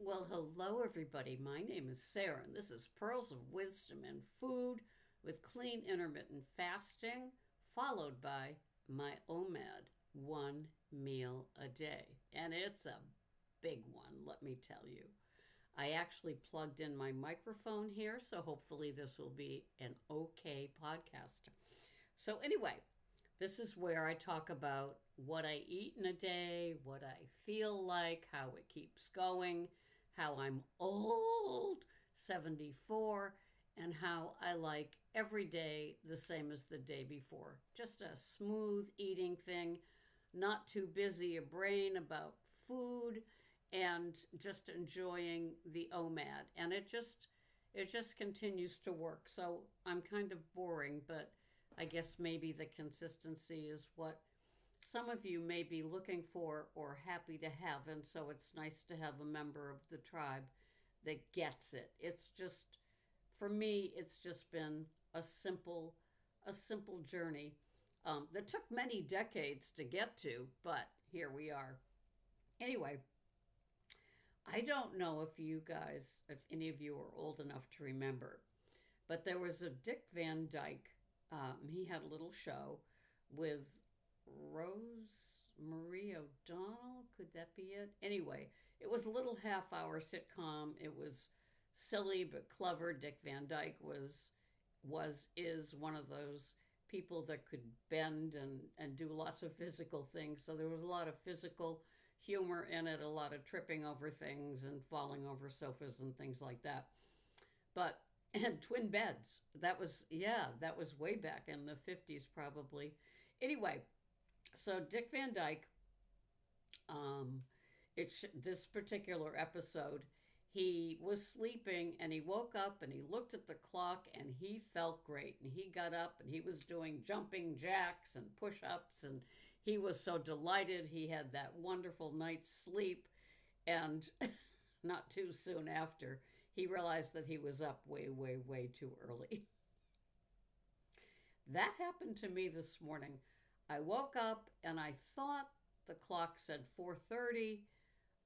Well, hello, everybody. My name is Sarah, and this is Pearls of Wisdom and Food with Clean Intermittent Fasting, followed by my OMAD, one meal a day. And it's a big one, let me tell you. I actually plugged in my microphone here, so hopefully this will be an okay podcast. So, anyway, this is where I talk about what I eat in a day, what I feel like, how it keeps going, how I'm old, 74, and how I like every day the same as the day before. Just a smooth eating thing, not too busy a brain about food, and just enjoying the OMAD. And it just continues to work. So I'm kind of boring, but I guess maybe the consistency is what some of you may be looking for or happy to have. And so it's nice to have a member of the tribe that gets it. It's just, for me, it's just been a simple journey that took many decades to get to, but here we are. Anyway, I don't know if any of you are old enough to remember, but there was a Dick Van Dyke. He had a little show with Rose Marie O'Donnell. Could that be it? Anyway, it was a little half-hour sitcom. It was silly but clever. Dick Van Dyke is one of those people that could bend and do lots of physical things. So there was a lot of physical humor in it, a lot of tripping over things and falling over sofas and things like that. But and twin beds. That was way back in the 50s probably. Anyway, so Dick Van Dyke, um, it's this particular episode. He was sleeping and he woke up and he looked at the clock and he felt great. And he got up and he was doing jumping jacks and push ups. And he was so delighted. He had that wonderful night's sleep. And not too soon after, he realized that he was up way, way, way too early. That happened to me this morning. I woke up and I thought the clock said 4:30.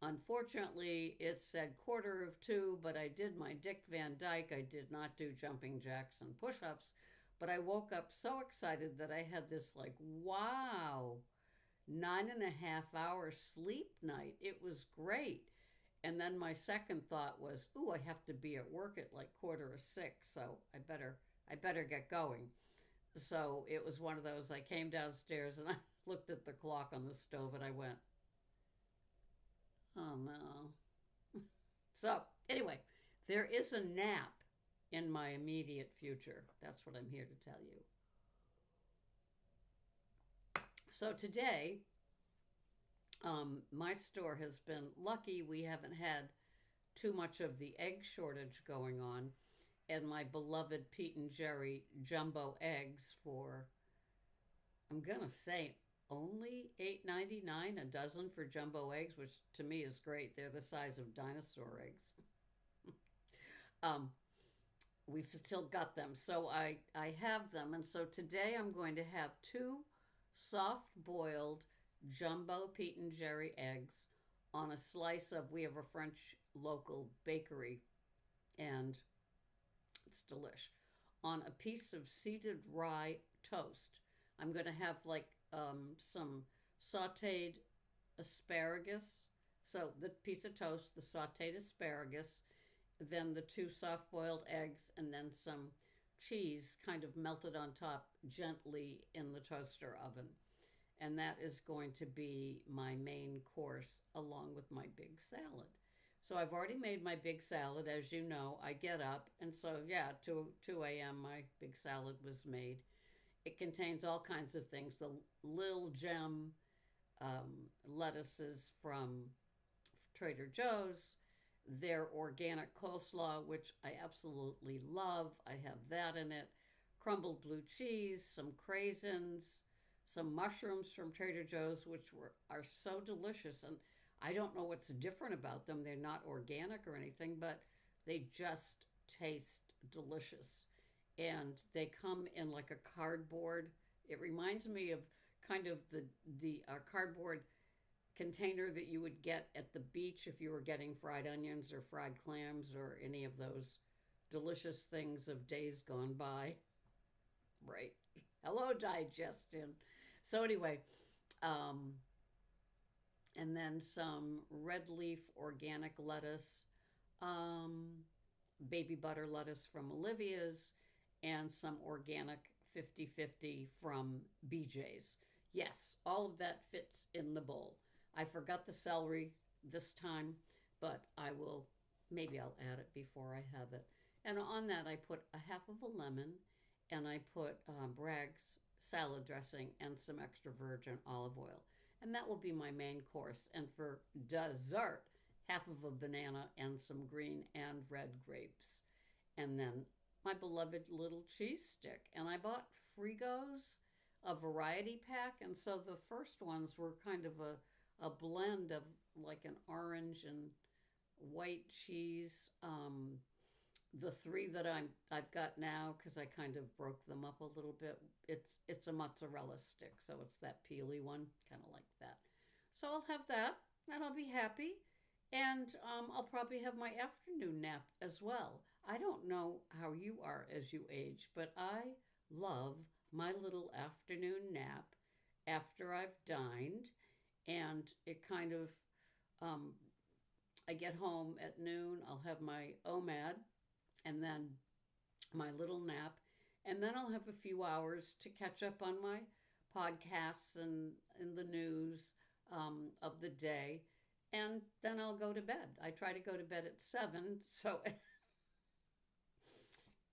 Unfortunately, it said quarter of two, but I did my Dick Van Dyke. I did not do jumping jacks and push ups, but I woke up so excited that I had this like, wow, 9.5 hour sleep night. It was great. And then my second thought was, ooh, I have to be at work at like quarter of six, so I better get going. So it was one of those. I came downstairs and I looked at the clock on the stove and I went, oh no. So anyway, there is a nap in my immediate future. That's what I'm here to tell you. So today, my store has been lucky. We haven't had too much of the egg shortage going on, and my beloved Pete and Jerry jumbo eggs for, I'm gonna say, only $8.99 a dozen for jumbo eggs, which to me is great. They're the size of dinosaur eggs. Um, we've still got them, so I have them, and so today I'm going to have two soft boiled jumbo Pete and Jerry eggs on a slice of. We have a French local bakery, and it's delish. On a piece of seeded rye toast. I'm going to have like some sauteed asparagus. So the piece of toast, the sauteed asparagus, then the two soft boiled eggs, and then some cheese kind of melted on top gently in the toaster oven. And that is going to be my main course along with my big salad. So I've already made my big salad. As you know, I get up, and so yeah, 2 a.m. my big salad was made. It contains all kinds of things. The Lil Gem lettuces from Trader Joe's, their organic coleslaw, which I absolutely love. I have that in it. Crumbled blue cheese, some craisins, some mushrooms from Trader Joe's, which are so delicious. And I don't know what's different about them. They're not organic or anything, but they just taste delicious. And they come in like a cardboard. It reminds me of kind of the cardboard container that you would get at the beach if you were getting fried onions or fried clams or any of those delicious things of days gone by. Right. Hello, digestion. So, anyway, um, and then some red leaf organic lettuce, um, baby butter lettuce from Olivia's, and some organic 50/50 from BJ's. Yes, all of that fits in the bowl. I forgot the celery this time, but maybe I'll add it before I have it. And on that, I put a half of a lemon and I put Bragg's salad dressing and some extra virgin olive oil. And that will be my main course. And for dessert, half of a banana and some green and red grapes. And then my beloved little cheese stick. And I bought Frigo's, a variety pack. And so the first ones were kind of a blend of like an orange and white cheese. The three that I've got now, because I kind of broke them up a little bit, it's a mozzarella stick, so it's that peely one, kind of like that. So I'll have that, and I'll be happy, and I'll probably have my afternoon nap as well. I don't know how you are as you age, but I love my little afternoon nap after I've dined, and it kind of I get home at noon, I'll have my OMAD and then my little nap, and then I'll have a few hours to catch up on my podcasts and in the news of the day, and then I'll go to bed. I try to go to bed at 7, so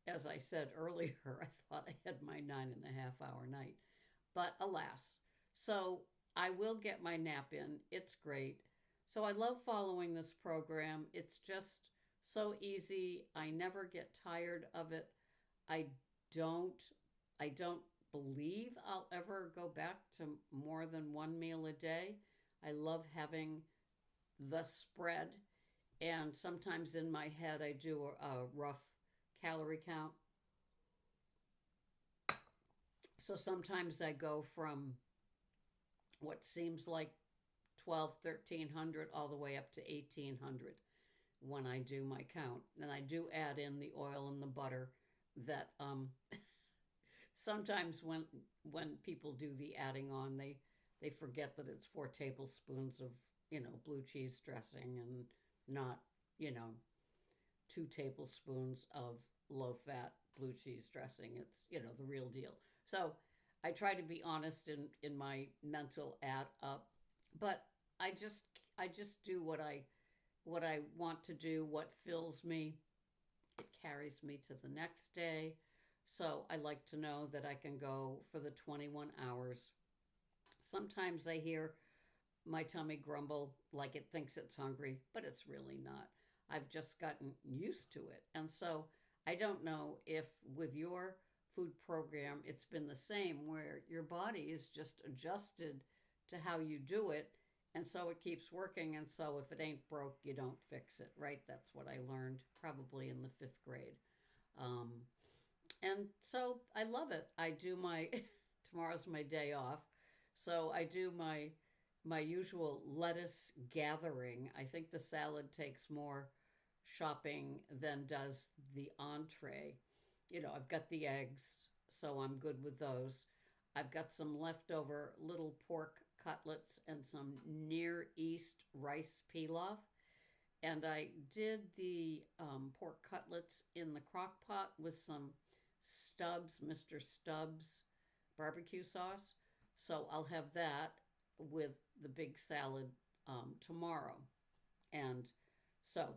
as I said earlier, I thought I had my 9.5 hour night, but alas. So I will get my nap in. It's great. So I love following this program. It's just so easy. I never get tired of it. I don't I don't believe I'll ever go back to more than one meal a day. I love having the spread, and sometimes in my head I do a rough calorie count. So sometimes I go from what seems like 12, 1300 all the way up to 1800 when I do my count. And I do add in the oil and the butter that sometimes when people do the adding on, they forget that it's 4 tablespoons of, blue cheese dressing and not, 2 tablespoons of low fat blue cheese dressing. It's, the real deal. So I try to be honest in my mental add up, but I just do what I want to do, what fills me. It carries me to the next day. So I like to know that I can go for the 21 hours. Sometimes I hear my tummy grumble like it thinks it's hungry, but it's really not. I've just gotten used to it. And so I don't know if with your food program it's been the same, where your body is just adjusted to how you do it. And so it keeps working. And so if it ain't broke, you don't fix it, right? That's what I learned probably in the 5th grade. Um, and so I love it. I do tomorrow's my day off. So I do my usual lettuce gathering. I think the salad takes more shopping than does the entree. I've got the eggs, so I'm good with those. I've got some leftover little pork cutlets and some Near East rice pilaf. And I did the pork cutlets in the crock pot with some Mr. Stubbs barbecue sauce. So I'll have that with the big salad tomorrow. And so,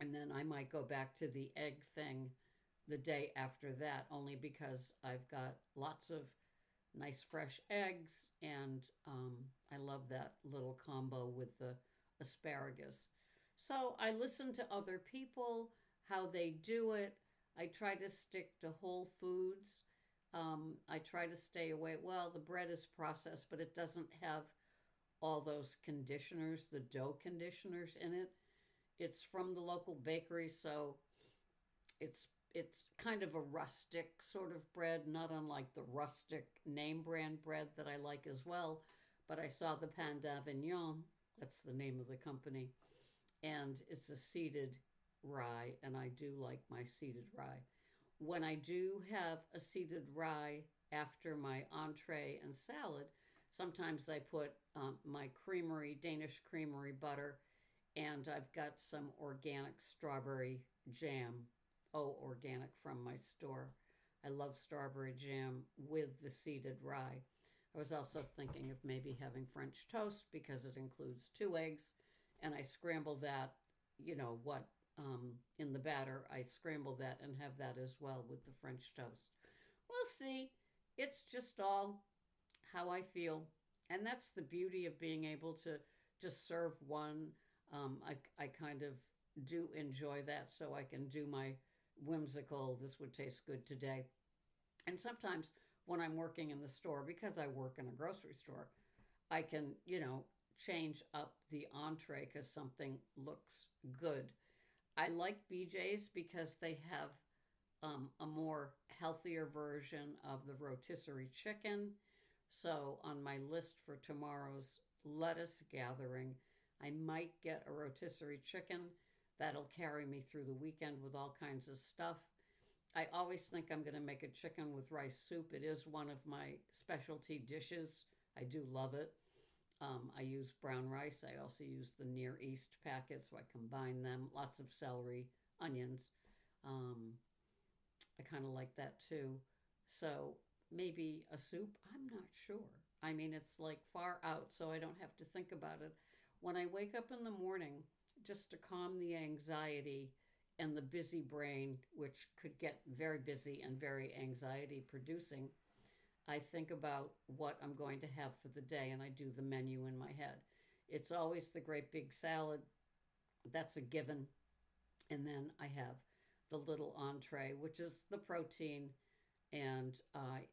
and then I might go back to the egg thing the day after that, only because I've got lots of nice fresh eggs, and I love that little combo with the asparagus. So I listen to other people, how they do it. I try to stick to whole foods. I try to stay away. Well, the bread is processed, but it doesn't have all those conditioners, the dough conditioners in it. It's from the local bakery, so it's kind of a rustic sort of bread, not unlike the rustic name brand bread that I like as well. but I saw the Pan d'Avignon, that's the name of the company, and it's a seeded rye, and I do like my seeded rye. When I do have a seeded rye after my entree and salad, sometimes I put my creamery, Danish creamery butter, and I've got some organic strawberry jam. Oh, organic from my store. I love strawberry jam with the seeded rye. I was also thinking of maybe having French toast because it includes 2 eggs, and I scramble that, in the batter. I scramble that and have that as well with the French toast. We'll see. It's just all how I feel. And that's the beauty of being able to just serve one. I kind of do enjoy that, so I can do my whimsical, this would taste good today. And sometimes when I'm working in the store, because I work in a grocery store, I can, change up the entree because something looks good. I like BJ's because they have a more healthier version of the rotisserie chicken. So on my list for tomorrow's lettuce gathering, I might get a rotisserie chicken. That'll carry me through the weekend with all kinds of stuff. I always think I'm going to make a chicken with rice soup. It is one of my specialty dishes. I do love it. I use brown rice. I also use the Near East packet, so I combine them. Lots of celery, onions. I kind of like that too. So maybe a soup? I'm not sure. I mean, it's like far out, so I don't have to think about it. When I wake up in the morning, just to calm the anxiety and the busy brain, which could get very busy and very anxiety producing, I think about what I'm going to have for the day and I do the menu in my head. It's always the great big salad. That's a given. And then I have the little entree, which is the protein. And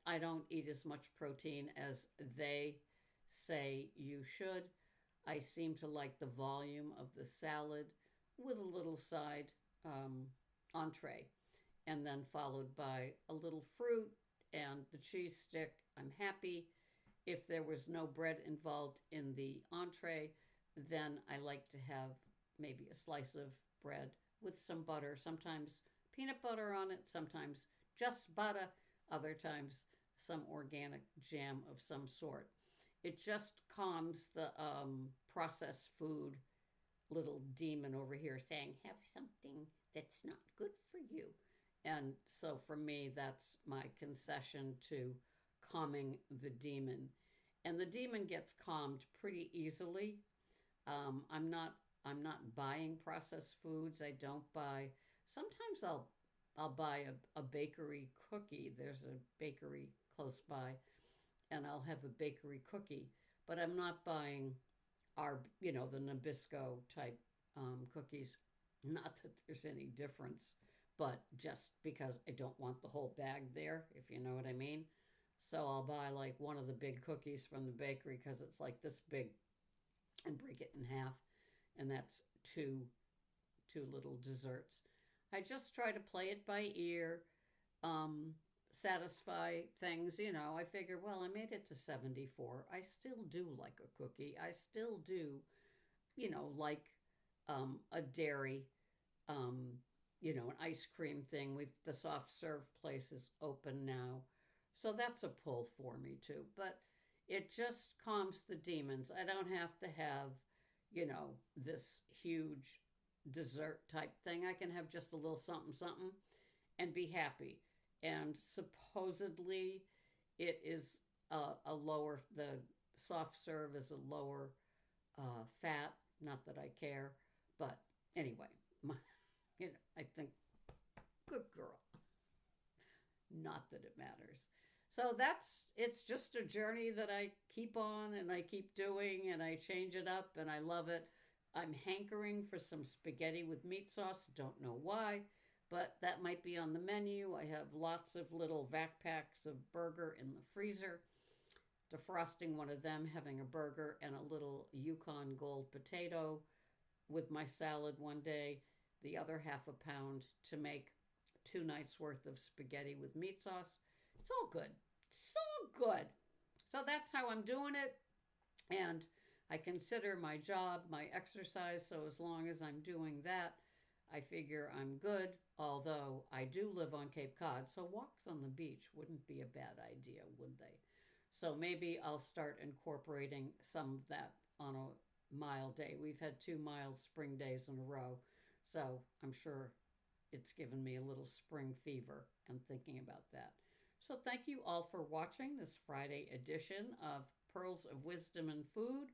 I don't eat as much protein as they say you should. I seem to like the volume of the salad with a little side entree, and then followed by a little fruit and the cheese stick. I'm happy. If there was no bread involved in the entree, then I like to have maybe a slice of bread with some butter, sometimes peanut butter on it, sometimes just butter, other times some organic jam of some sort. It just calms the processed food little demon over here saying, have something that's not good for you. And so for me, that's my concession to calming the demon. And the demon gets calmed pretty easily. I'm not buying processed foods. I don't buy. Sometimes I'll buy a bakery cookie. There's a bakery close by, and I'll have a bakery cookie. But I'm not buying the Nabisco type cookies. Not that there's any difference, but just because I don't want the whole bag there, if you know what I mean. So I'll buy like one of the big cookies from the bakery because it's like this big, and break it in half, and that's two little desserts. I just try to play it by ear, satisfy things. I figure, well, I made it to 74. I still do like a cookie. I still do, like a dairy, an ice cream thing. The soft serve place is open now. So that's a pull for me too. But it just calms the demons. I don't have to have, this huge dessert type thing. I can have just a little something, something and be happy. And supposedly it is a lower, the soft serve is a lower fat. Not that I care. But anyway, I think, good girl. Not that it matters. So it's just a journey that I keep on and I keep doing and I change it up and I love it. I'm hankering for some spaghetti with meat sauce. Don't know why, but that might be on the menu. I have lots of little vac packs of burger in the freezer. Defrosting one of them, having a burger and a little Yukon Gold potato with my salad one day. The other half a pound to make 2 nights worth of spaghetti with meat sauce. It's all good. So good. So that's how I'm doing it. And I consider my job my exercise, so as long as I'm doing that, I figure I'm good. Although I do live on Cape Cod, so walks on the beach wouldn't be a bad idea, would they? So maybe I'll start incorporating some of that on a mild day. We've had 2 mild spring days in a row, so I'm sure it's given me a little spring fever and thinking about that. So thank you all for watching this Friday edition of Pearls of Wisdom and Food,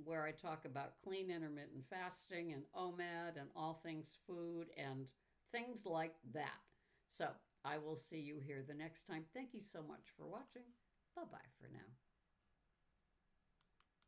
where I talk about clean intermittent fasting and OMAD and all things food and things like that. So I will see you here the next time. Thank you so much for watching. Bye bye for now.